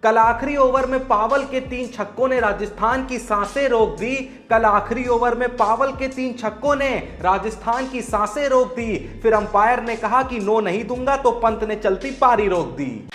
कल आखिरी ओवर में पावल के 3 छक्कों ने राजस्थान की सांसें रोक दी। कल आखिरी ओवर में पावल के 3 छक्कों ने राजस्थान की सांसें रोक दी। फिर अंपायर ने कहा कि नो नहीं दूंगा, तो पंत ने चलती पारी रोक दी।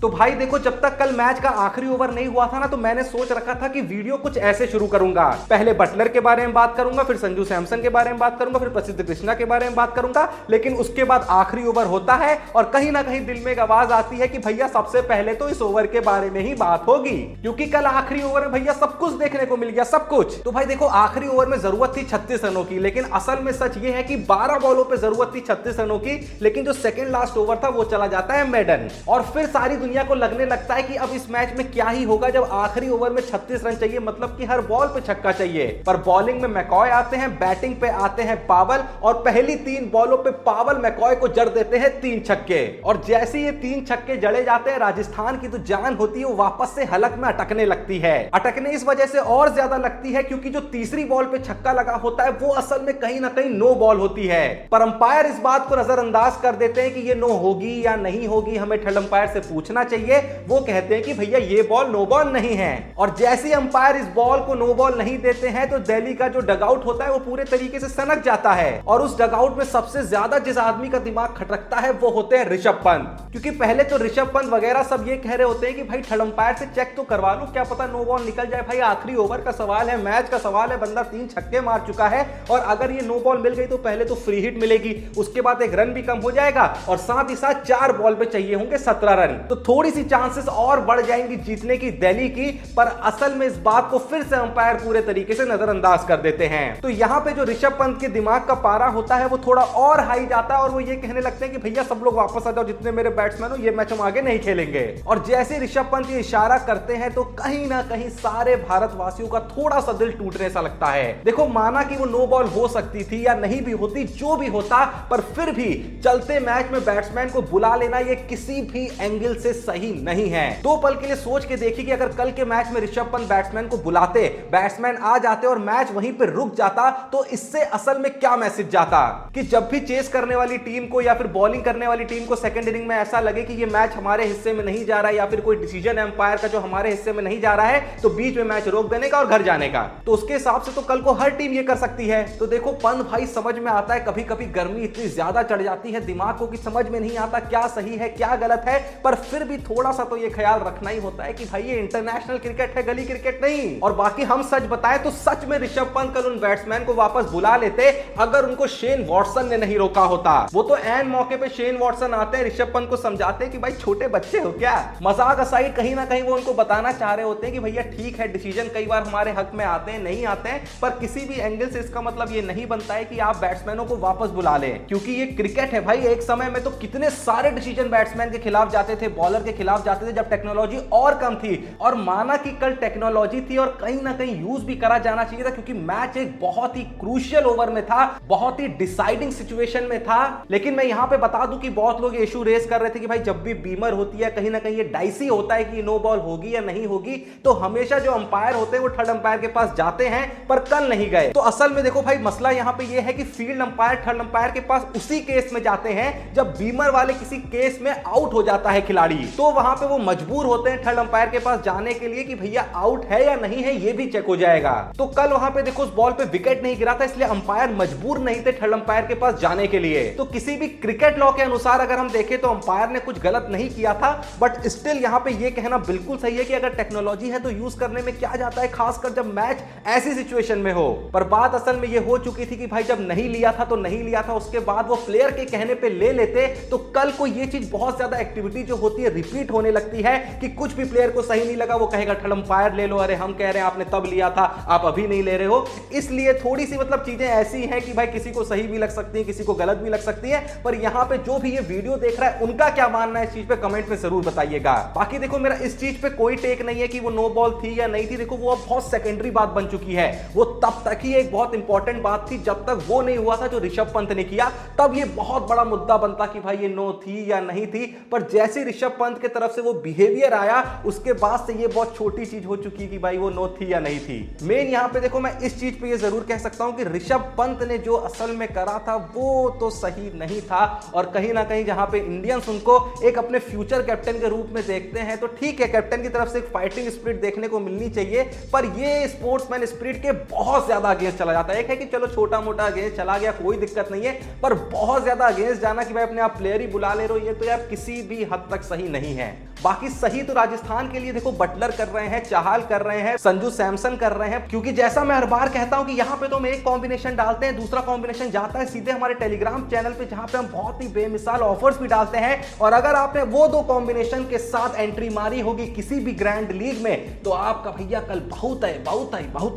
तो भाई देखो, जब तक कल मैच का आखिरी ओवर नहीं हुआ था ना, तो मैंने सोच रखा था कि वीडियो कुछ ऐसे शुरू करूंगा। पहले बटलर के बारे में बात करूंगा, फिर संजू सैमसन के बारे में बात करूंगा, फिर प्रसिद्ध कृष्णा के बारे में बात करूंगा। लेकिन उसके बाद आखिरी ओवर होता है और कहीं ना कहीं दिल में एक आवाज आती है कि भैया सबसे पहले तो इस ओवर के बारे में ही बात होगी, क्योंकि कल आखिरी ओवर में भैया सब कुछ देखने को मिल गया, सब कुछ। तो भाई देखो, आखिरी ओवर में जरूरत थी 36 रनों की, लेकिन असल में सच ये है कि 12 बॉलों पर जरूरत थी 36 रनों की, लेकिन जो सेकेंड लास्ट ओवर था वो चला जाता है मेडन। और फिर सारी दुनिया को लगने लगता है कि अब इस मैच में क्या ही होगा, जब आखिरी ओवर में 36 रन चाहिए, मतलब कि हर बॉल पे छक्का चाहिए। पर बॉलिंग में मैकॉय आते हैं, बैटिंग पे आते हैं पावल, और पहली 3 बॉलों पे पावल मैकॉय को जड़ देते हैं 3 छक्के। और जैसे ये 3 छक्के जड़े जाते हैं, राजस्थान की तो जान होती है वो वापस से हलक में अटकने लगती है। अटकने इस वजह से और ज्यादा लगती है क्योंकि जो तीसरी बॉल पे छक्का लगा होता है वो असल में कहीं ना कहीं नो बॉल होती है। पर अंपायर इस बात को नजरअंदाज कर देते हैं कि ये नो होगी या नहीं होगी, हमें थर्ड अंपायर से पूछना चाहिए। वो कहते हैं कि भैया ये बॉल नो बॉल नहीं है। और जैसे अंपायर इस बॉल को नो बॉल नहीं देते हैं, तो दिल्ली का जो डगआउट होता है वो पूरे तरीके से सनक जाता है। और उस डगआउट में सबसे ज्यादा जिस आदमी का दिमाग खटकता है वो होते हैं ऋषभ पंत, क्योंकि पहले तो ऋषभ पंत वगैरह सब ये कह रहे होते हैं कि भाई थर्ड अंपायर से चेक तो करवा लो, क्या पता नो बॉल निकल जाए। भाई आखिरी ओवर का सवाल है, मैच का सवाल है, बंदा 3 छक्के मार चुका है, और अगर ये नो बॉल मिल गई तो पहले तो फ्री हिट मिलेगी, उसके बाद एक रन भी कम हो जाएगा, और साथ ही साथ 4 बॉल पे चाहिए होंगे 17 रन, तो थोड़ी सी चांसेस और बढ़ जाएंगी जीतने की दिल्ली की। पर असल में इस बात को फिर से अंपायर पूरे तरीके से नजरअंदाज कर देते हैं। तो यहां पे जो ऋषभ पंत के दिमाग का पारा होता है वो थोड़ा और हाई जाता है, और वो ये कहने लगते हैं कि भैया सब लोग वापस आ जाओ, जितने मेरे बैट्समैन हो, ये मैच हम आगे नहीं खेलेंगे। और जैसे ऋषभ पंत ये इशारा करते हैं तो कहीं ना कहीं सारे भारतवासियों का थोड़ा सा दिल टूटने सा लगता है। देखो, माना कि वो नो बॉल हो सकती थी या नहीं भी होती, जो भी होता, पर फिर भी चलते मैच में बैट्समैन को बुला लेना ये किसी भी एंगल से सही नहीं है। 2 पल के लिए सोच के देखिए कि अगर कल के मैच में ऋषभ पंत बैट्समैन को बुलाते, बैट्समैन आ जाते और मैच वहीं पर रुक जाता, तो इससे असल में क्या मैसेज जाता कि जब भी चेस करने वाली टीम को या फिर बॉलिंग करने वाली टीम को सेकंड इनिंग में ऐसा लगे कि ये मैच हमारे हिस्से में नहीं जा रहा है, या फिर कोई डिसीजन है अंपायर का जो हमारे हिस्से में नहीं जा रहा है, तो बीच में मैच रोक देने का और घर जाने का। तो उसके हिसाब से तो कल को हर टीम ये कर सकती है। तो देखो, पंत भाई समझ में आता है, कभी कभी गर्मी इतनी ज्यादा चढ़ जाती है दिमाग को कि समझ में नहीं आता क्या सही है क्या गलत है, पर फिर भी थोड़ा सा तो ये ख्याल रखना ही होता है कि भाई ये इंटरनेशनल क्रिकेट है, गली क्रिकेट नहीं। और बाकी हम सच बताएं तो सच में ऋषभ पंत कल उन बैट्समैन को वापस बुला लेते अगर उनको शेन वॉटसन ने नहीं रोका होता। वो तो एन मौके पे शेन वॉटसन आते हैं, ऋषभ पंत को समझाते हैं कि भाई छोटे बच्चे हो क्या। मजाक असाइड, कहीं ना कहीं वो उनको बताना चाह रहे होते हैं कि भैया ठीक है, डिसीजन कई बार हमारे हक में आते हैं, नहीं आते हैं, पर किसी भी एंगल से इसका मतलब ये नहीं बनता है कि आप बैट्समैनों को वापस बुला लें, क्योंकि ये क्रिकेट है भाई। एक समय में तो कितने सारे डिसीजन बैट्समैन के खिलाफ जाते थे, बॉलर के खिलाफ जाते थे, जब टेक्नोलॉजी और कम थी। और माना कि कल टेक्नोलॉजी थी और कहीं ना कहीं यूज भी करा जाना चाहिए था, क्योंकि मैच एक बहुत ही क्रूशियल ओवर में था, बहुत ही डिसाइडिंग सिचुएशन में था। लेकिन मैं यहां पे बता दूं कि बहुत लोग इशू रेस कर रहे थे कि भाई जब भी बीमर होती है, कहीं ना कहीं ये डाइसी होता है कि नो बॉल होगी या नहीं होगी, तो हमेशा जो अंपायर होते हैं वो थर्ड अंपायर के पास जाते हैं, पर कल नहीं गए। तो असल में देखो भाई, मसला यहां पे ये है कि फील्ड अंपायर थर्ड अंपायर के पास उसी केस में जाते हैं जब बीमर वाले किसी केस में आउट हो जाता है खिलाड़ी, तो वहां पे वो मजबूर होते हैं थर्ड अंपायर के पास जाने के लिए कि भैया आउट है या नहीं है, ये भी चेक हो जाएगा। तो कल वहां पे देखो उस बॉल पे विकेट नहीं गिरा था, इसलिए अंपायर मजबूर नहीं थे थर्ड अंपायर के पास जाने के लिए। तो किसी भी क्रिकेट लॉ के अनुसार अगर हम देखें तो अंपायर ने कुछ गलत नहीं किया था, बट स्टिल यहां पे ये कहना बिल्कुल सही है कि अगर टेक्नोलॉजी है तो यूज करने में क्या जाता है, खासकर जब मैच ऐसी सिचुएशन में हो। पर बात असल में ये हो चुकी थी कि भाई जब नहीं लिया था तो नहीं लिया था, उसके बाद वो प्लेयर के कहने पे ले लेते, तो कल को ये चीज बहुत ज्यादा एक्टिविटी जो होती है रिपीट होने लगती है कि कुछ भी प्लेयर को सही नहीं लगा वो कहेगा थर्ड अंपायर ले लो, अरे हम कह रहे हैं आपने तब लिया था, आप अभी नहीं ले रहे हो। इसलिए थोड़ी सी मतलब चीजें ऐसी हैं कि भाई किसी को सही भी लग सकती है, किसी को गलत भी लग सकती है। पर यहां पे जो भी ये वीडियो देख रहा है उनका क्या मानना है इस चीज पे कमेंट में जरूर बताइएगा। बाकी देखो, मेरा इस चीज पे कोई टेक नहीं है कि वो नो बॉल थी या नहीं थी, देखो वो अब बहुत सेकेंडरी बात बन चुकी है। वो तब तक ही एक बहुत इंपॉर्टेंट बात थी जब तक वो नहीं हुआ था जो ऋषभ पंत ने किया, तब ये बहुत बड़ा मुद्दा बनता कि भाई ये नो थी या नहीं थी। पर जैसे ऋषभ पंत की तरफ से वो बिहेवियर आया, उसके बाद से ये बहुत छोटी चीज हो चुकी कि भाई वो नो थी या नहीं थी। मेन यहां पे देखो मैं इस चीज पे ये जरूर कह सकता हूं कि ऋषभ पंत ने जो असल में करा था वो तो सही नहीं था, और कहीं ना कहीं जहां पे इंडियंस उनको एक अपने फ्यूचर कैप्टन के रूप में देखते हैं तो ठीक है, कैप्टन की तरफ से एक फाइटिंग स्पिरिट देखने को मिलनी चाहिए, पर ये स्पोर्ट्समैन स्पिरिट के बहुत ज्यादा अगेंस्ट चला जाता है। एक है कि चलो छोटा मोटा अगेंस्ट चला गया कोई दिक्कत नहीं है, पर बहुत ज्यादा अगेंस्ट जाना कि भाई अपने आप प्लेयर ही बुला ले रहे हो, ये तो यार किसी भी हद तक सही नहीं है। बाकी सही तो राजस्थान के लिए देखो बटलर कर रहे हैं, चाहल कर रहे हैं, संजू सैमसन कर रहे हैं, क्योंकि जैसा मैं हर बार कहता हूं कि यहां पे तो हम एक कॉम्बिनेशन डालते हैं, दूसरा कॉम्बिनेशन जाता है सीधे हमारे टेलीग्राम चैनल पे, जहां पे हम बहुत ही बेमिसाल ऑफर्स भी डालते हैं, और अगर आपने वो दो कॉम्बिनेशन के साथ एंट्री मारी होगी किसी भी ग्रैंड लीग में तो आपका भैया कल बहुत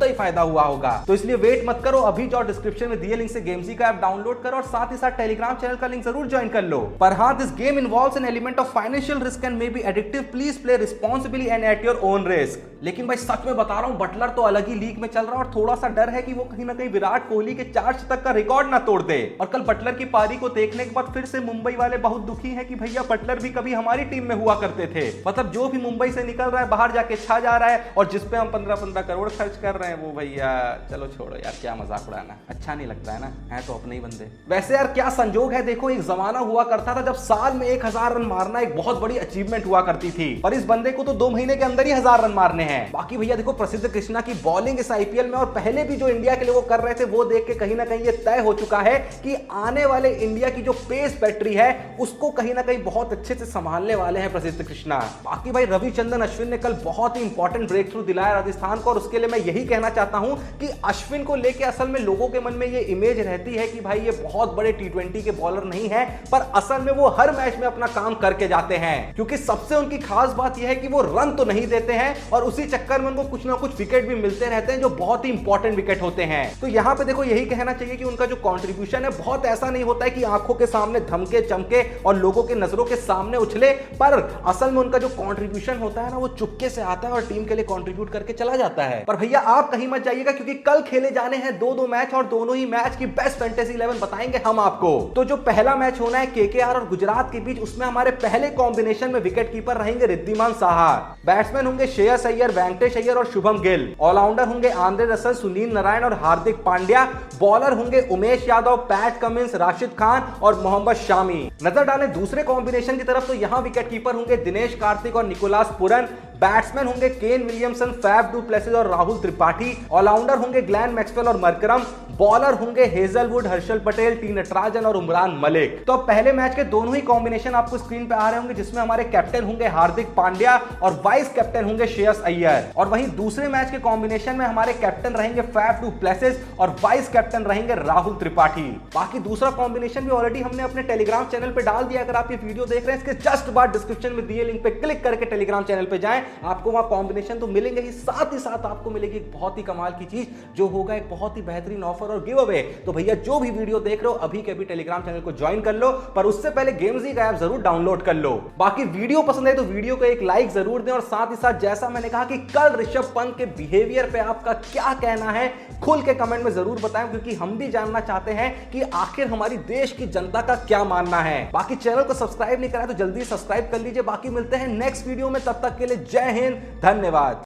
ही फायदा हुआ होगा। तो इसलिए वेट मत करो, अभी जाओ डिस्क्रिप्शन में दिए लिंक से गेमजी का ऐप डाउनलोड करो और साथ ही साथ टेलीग्राम चैनल का लिंक जरूर ज्वाइन कर लो। पर हाँ, this game involves an element of financial risk and may be addictive, please play responsibly and at your own risk. लेकिन भाई सच में बता रहा हूं, बटलर तो अलग ही लीग में चल रहा है और थोड़ा सा डर है कि वो कहीं ना कहीं विराट कोहली के 4 शतक का रिकॉर्ड ना तोड़ दे। और कल बटलर की पारी को देखने के बाद फिर से मुंबई वाले बहुत दुखी हैं कि भैया बटलर भी कभी हमारी टीम में हुआ करते थे, मतलब जो भी मुंबई से निकल रहा है बाहर जाके छा जा रहा है, और जिस पे हम 15-15 करोड़ खर्च कर रहे हैं वो भैया चलो छोड़ो यार, क्या मजाक उड़ाना, अच्छा नहीं लगता है ना, है तो अपने ही बंदे। वैसे यार क्या संजोग है, देखो एक जमाना हुआ करता था जब साल में 1000 रन मारना एक बहुत बड़ी अचीवमेंट हुआ करती थी, और इस बंदे को तो 2 महीने के अंदर ही 1000 रन मारने हैं। बाकी भैया देखो प्रसिद्ध कृष्णा की बॉलिंग इस आईपीएल में और पहले भी जो इंडिया के लिए वो कर रहे थे वो देख के कहीं ना कहीं ये तय हो चुका है कि आने वाले इंडिया की जो पेस बैटरी है उसको कहीं ना कहीं बहुत अच्छे से संभालने वाले हैं प्रसिद्ध कृष्णा। बाकी भाई रविचंद्रन अश्विन ने कल बहुत ही इंपॉर्टेंट ब्रेक थ्रू दिलाया राजस्थान को, और उसके लिए मैं यही कहना चाहता हूं कि अश्विन को लेके असल में लोगों के मन में ये इमेज रहती है कि भाई ये बहुत बड़े T20 के बॉलर नहीं है, पर असल में वो हर मैच में अपना काम करके जाते हैं, क्योंकि सबसे उनकी खास बात यह है कि वो रन तो नहीं देते हैं और उसी चक्कर में उनको कुछ ना कुछ विकेट भी मिलते रहते हैं जो बहुत ही इंपॉर्टेंट विकेट होते हैं। तो यहां पे देखो यही कहना चाहिए कि उनका जो कंट्रीब्यूशन है बहुत ऐसा नहीं होता है कि आंखों के सामने धमके चमके और लोगों के नजरों के सामने उछले, पर असल में उनका जो कंट्रीब्यूशन होता है ना वो चुपके से आता है और टीम के लिए कंट्रीब्यूट करके चला जाता है। पर भैया आप कहीं मत जाइएगा, क्योंकि कल खेले जाने हैं 2-2 मैच और दोनों ही मैच की बेस्ट फैंटेसी 11 बताएंगे हम आपको। तो जो पहला मैच होना है केकेआर और गुजरात के बीच, उसमें हमारे पहले कॉम्बिनेशन में विकेट कीपर रहेंगे रिद्धिमान साहा, बैट्समैन होंगे श्रेयस अय्यर, वेंकटेश अय्यर और शुभम गिल, ऑलराउंडर होंगे आंद्रे रसल, सुनील नारायण और हार्दिक पांड्या, बॉलर होंगे उमेश यादव, पैट कमिंस, राशिद खान और मोहम्मद शामी। नजर डालें दूसरे कॉम्बिनेशन की तरफ तो यहां विकेट कीपर होंगे दिनेश कार्तिक और निकोलास पुरन, बैट्समैन होंगे Kane Williamson, Faf du Plessis और राहुल त्रिपाठी, ऑलराउंडर होंगे ग्लैन मैक्सवेल और मरकरम, बॉलर होंगे हेजलवुड, हर्षल पटेल, टी नटराजन और उमरान मलिक। तो अब पहले मैच के दोनों ही कॉम्बिनेशन आपको स्क्रीन पे आ रहे होंगे, जिसमें हमारे कैप्टन होंगे हार्दिक पांड्या और वाइस कैप्टन होंगे श्रेयस अय्यर, और वहीं दूसरे मैच के कॉम्बिनेशन में हमारे कैप्टन रहेंगे फैफ डू प्लेसिस और वाइस कैप्टन रहेंगे राहुल त्रिपाठी। बाकी दूसरा कॉम्बिनेशन भी ऑलरेडी हमने अपने टेलीग्राम चैनल पे डाल दिया, अगर आप ये वीडियो देख रहे हैं इसके जस्ट बाद डिस्क्रिप्शन में दिए लिंक पे क्लिक करके टेलीग्राम चैनल पे जाएं, आपको वहां कॉम्बिनेशन तो मिलेंगे ही, साथ ही साथ आपको मिलेगी एक बहुत ही कमाल की चीज जो होगा एक बहुत ही बेहतरीन ऑफर और गिव अवे। तो भैया जो भी वीडियो देख रहे हो अभी के अभी टेलीग्राम चैनल को ज्वाइन कर लो, पर उससे पहले गेमजी का ऐप जरूर डाउनलोड कर लो। बाकी वीडियो पसंद है तो वीडियो को एक लाइक जरूर दें, और साथ ही साथ जैसा मैंने कहा कि कल ऋषभ पंत के बिहेवियर पे आपका क्या कहना है खुल के कमेंट में जरूर बताएं, क्योंकि हम भी जानना चाहते हैं कि आखिर हमारी देश की जनता का क्या मानना है। बाकी चैनल को सब्सक्राइब नहीं करा तो जल्दी सब्सक्राइब कर लीजिए। बाकी मिलते हैं नेक्स्ट वीडियो में, तब तक के लिए जय हिंद, धन्यवाद।